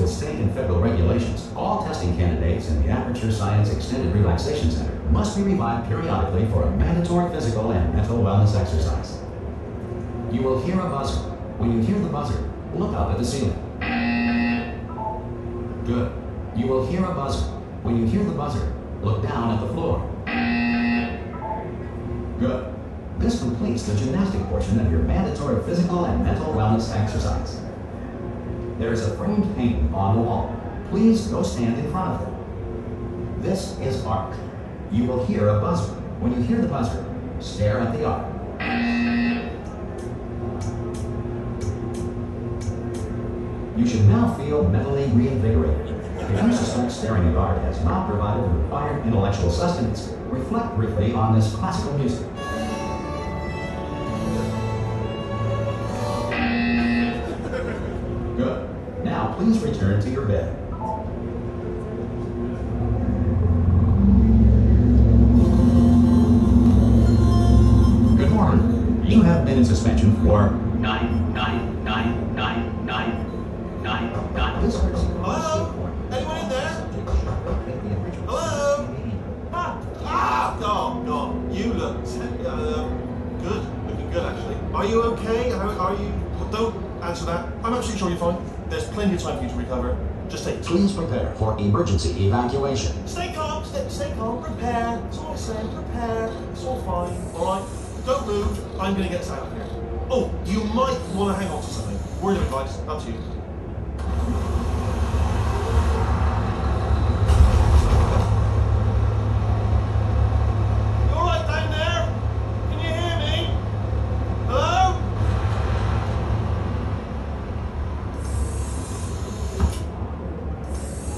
with state and federal regulations, all testing candidates in the Aperture Science Extended Relaxation Center must be revived periodically for a mandatory physical and mental wellness exercise. You will hear a buzzer. When you hear the buzzer, look up at the ceiling. Good. You will hear a buzzer. When you hear the buzzer, look down at the floor. Good. This completes the gymnastic portion of your mandatory physical and mental wellness exercise. There is a framed painting on the wall. Please go stand in front of it. This is art. You will hear a buzzer. When you hear the buzzer, stare at the art. You should now feel mentally reinvigorated. If you suspect staring at art has not provided the required intellectual sustenance, reflect briefly on this classical music. Good. Now please return to your bed. Good morning. You have been in suspension for 9. Hello? Anyone in there? Hello? Oh, God. You look good. Looking good, actually. Are you okay? Are you? Well, don't answer that. I'm absolutely sure you're fine. There's plenty of time for you to recover. Just take it. Please prepare for emergency evacuation. Stay calm. Stay calm. Prepare. That's all I said. Prepare. It's all fine. All right? Don't move. I'm going to get us out of here. Oh, you might want to hang on to something. Word of advice. Up to you.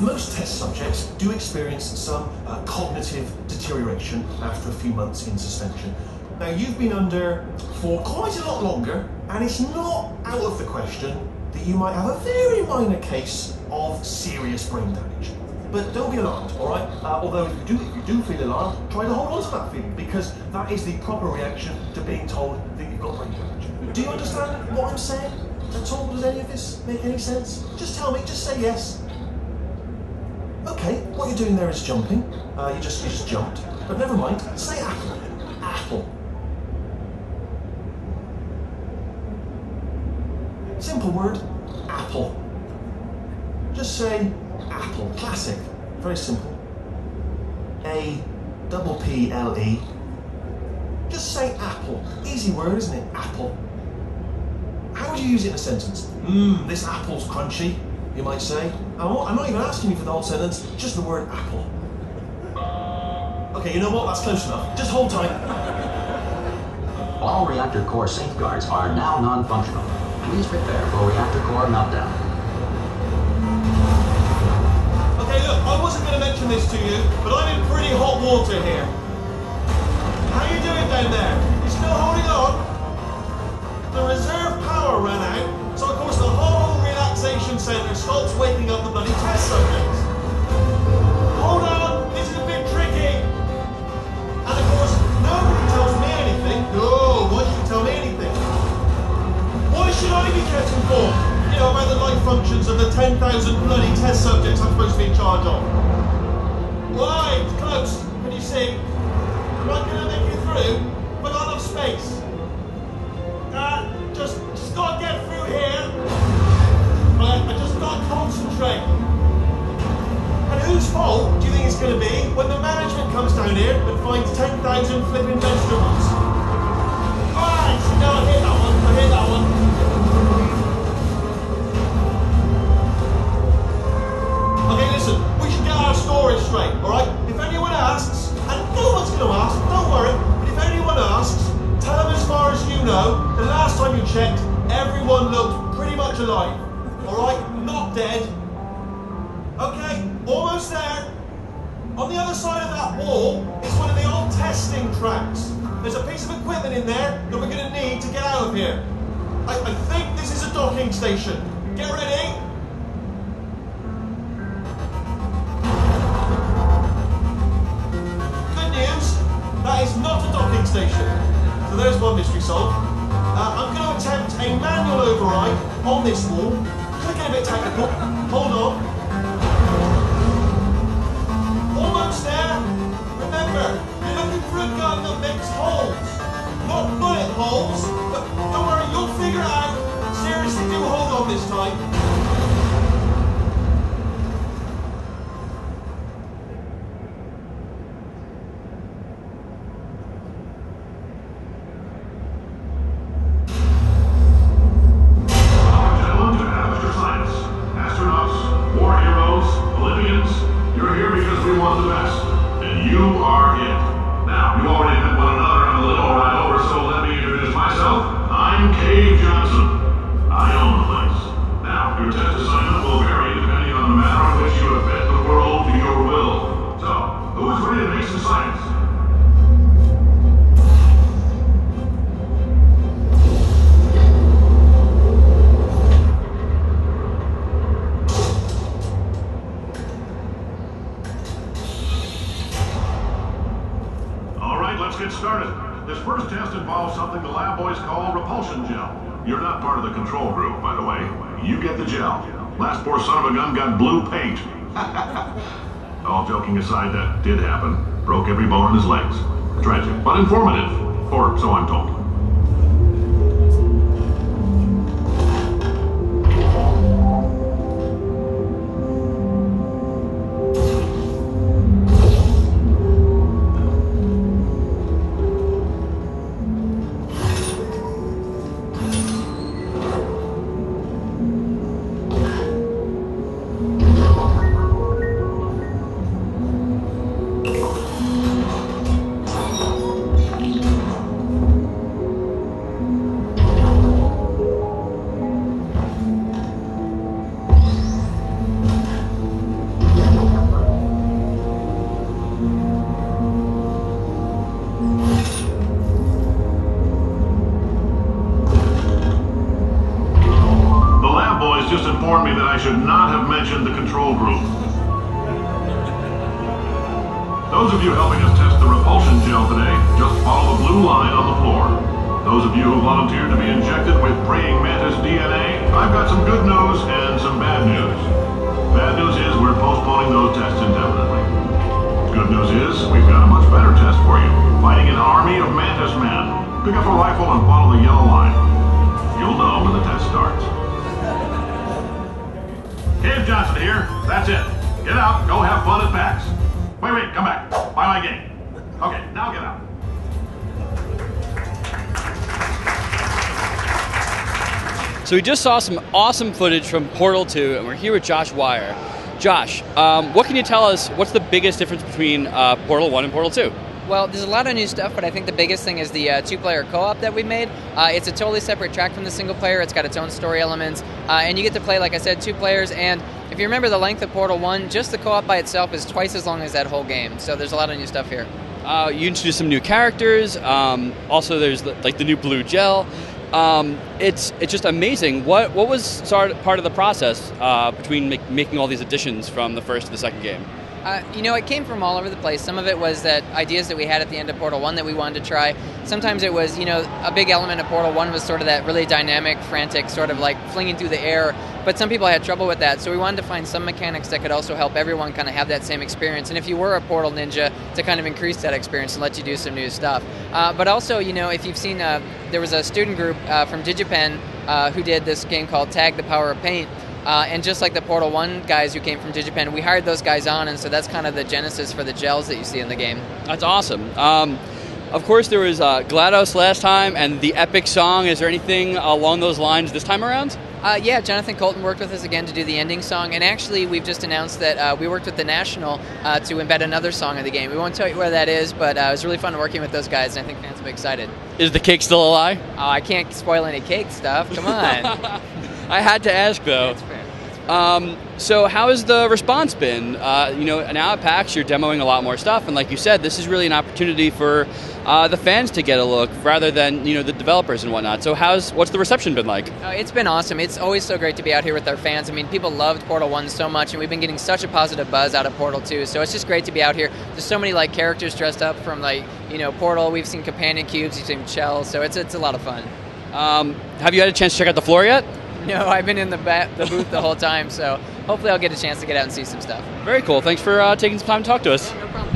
Most test subjects do experience some cognitive deterioration after a few months in suspension. Now, you've been under for quite a lot longer, and it's not out of the question that you might have a very minor case of serious brain damage. But don't be alarmed, all right? Although if you do feel alarmed, try to hold on to that feeling, because that is the proper reaction to being told that you've got brain damage. Do you understand what I'm saying at all? Does any of this make any sense? Just tell me, just say yes. Okay, what you're doing there is jumping. You just jumped. But never mind, say apple. Apple. Simple word, apple. Just say apple. Classic. Very simple. A-double-P-L-E. Just say apple. Easy word, isn't it? Apple. How would you use it in a sentence? This apple's crunchy, you might say. I'm not even asking you for the whole sentence, just the word apple. Okay, you know what? That's close enough. Just hold tight. All reactor core safeguards are now non-functional. Please prepare for reactor core meltdown. Okay, look, I wasn't going to mention this to you, but I'm in pretty hot water here. How you doing down there? You still holding on? The reserve power ran out, so of course the whole relaxation centre stops waking up the bloody test subjects. Hold on, this is a bit tricky. And of course, nobody tells me anything. No, why should you tell me anything? Why should I be kept informed? You know, about the life functions of the 10,000 bloody test subjects I'm supposed to be in charge of. Right, close. Can you see? Am I going to make it through? But not enough space. Just got to get through here. Right, I just got to concentrate. And whose fault do you think it's going to be when the management comes down here and finds 10,000 flipping vegetables? Alright, no, I hear that one. I hear that one. Okay, listen, we should get our story straight, alright? If anyone asks, and no one's going to ask, don't worry, but if anyone asks, tell them as far as you know, the last time you checked, everyone looked pretty much alive. Alright? Not dead. Okay, almost there. On the other side of that wall is one of the old testing tracks. There's a piece of equipment in there that we're going to need to get out of here. I think this is a docking station. Get ready. Good news, that is not a docking station. So there's one mystery solved. I'm going to attempt a manual override on this wall. Click getting a bit technical. Hold on. Almost there. Remember, you're looking for a gun that makes holes. Not bullet holes. But don't worry, you'll figure it out. Seriously, do hold on this time. Let's get started. This first test involves something the lab boys call Repulsion Gel. You're not part of the control group, by the way. You get the gel. Last poor son of a gun got blue paint. All joking aside, that did happen. Broke every bone in his legs. Tragic, but informative. Or so I'm told. Just informed me that I should not have mentioned the control group. Those of you helping us test the repulsion gel today, just follow the blue line on the floor. Those of you who volunteered to be injected with praying mantis DNA, I've got some good news and some bad news. Bad news is we're postponing those tests indefinitely. Good news is we've got a much better test for you. Fighting an army of mantis men. Pick up a rifle and follow the yellow line. You'll know when the test starts. Dave Johnson here. That's it. Get out. Go have fun at PAX. Wait. Come back. Buy my game. Okay, now get out. So we just saw some awesome footage from Portal 2, and we're here with Josh Weier. Josh, what can you tell us? What's the biggest difference between Portal 1 and Portal 2? Well, there's a lot of new stuff, but I think the biggest thing is the two-player co-op that we made. It's a totally separate track from the single player. It's got its own story elements, and you get to play, like I said, two players. And if you remember the length of Portal 1, just the co-op by itself is twice as long as that whole game. So there's a lot of new stuff here. You introduced some new characters. Also, there's like the new blue gel. It's just amazing. What was part of the process between making all these additions from the first to the second game? It came from all over the place. Some of it was that ideas that we had at the end of Portal 1 that we wanted to try. Sometimes it was, a big element of Portal 1 was sort of that really dynamic, frantic, sort of like flinging through the air. But some people had trouble with that, so we wanted to find some mechanics that could also help everyone kind of have that same experience. And if you were a Portal ninja, to kind of increase that experience and let you do some new stuff. But also, if you've seen, there was a student group from DigiPen who did this game called Tag the Power of Paint. And just like the Portal 1 guys who came from DigiPen, we hired those guys on, and so that's kind of the genesis for the gels that you see in the game. That's awesome. Of course, there was GLaDOS last time, and the epic song. Is there anything along those lines this time around? Yeah, Jonathan Colton worked with us again to do the ending song, and actually we've just announced that we worked with the National to embed another song in the game. We won't tell you where that is, but it was really fun working with those guys, and I think fans will be excited. Is the cake still a lie? Oh, I can't spoil any cake stuff. Come on. I had to ask, though. That's fair. So how has the response been? Now at PAX, you're demoing a lot more stuff, and like you said, this is really an opportunity for the fans to get a look rather than the developers and whatnot. So what's the reception been like? It's been awesome. It's always so great to be out here with our fans. I mean, people loved Portal 1 so much, and we've been getting such a positive buzz out of Portal 2. So it's just great to be out here. There's so many characters dressed up from Portal. We've seen companion cubes, we've seen shells. So it's a lot of fun. Have you had a chance to check out the floor yet? No, I've been in the booth the whole time, so hopefully I'll get a chance to get out and see some stuff. Very cool. Thanks for taking some time to talk to us. No problem.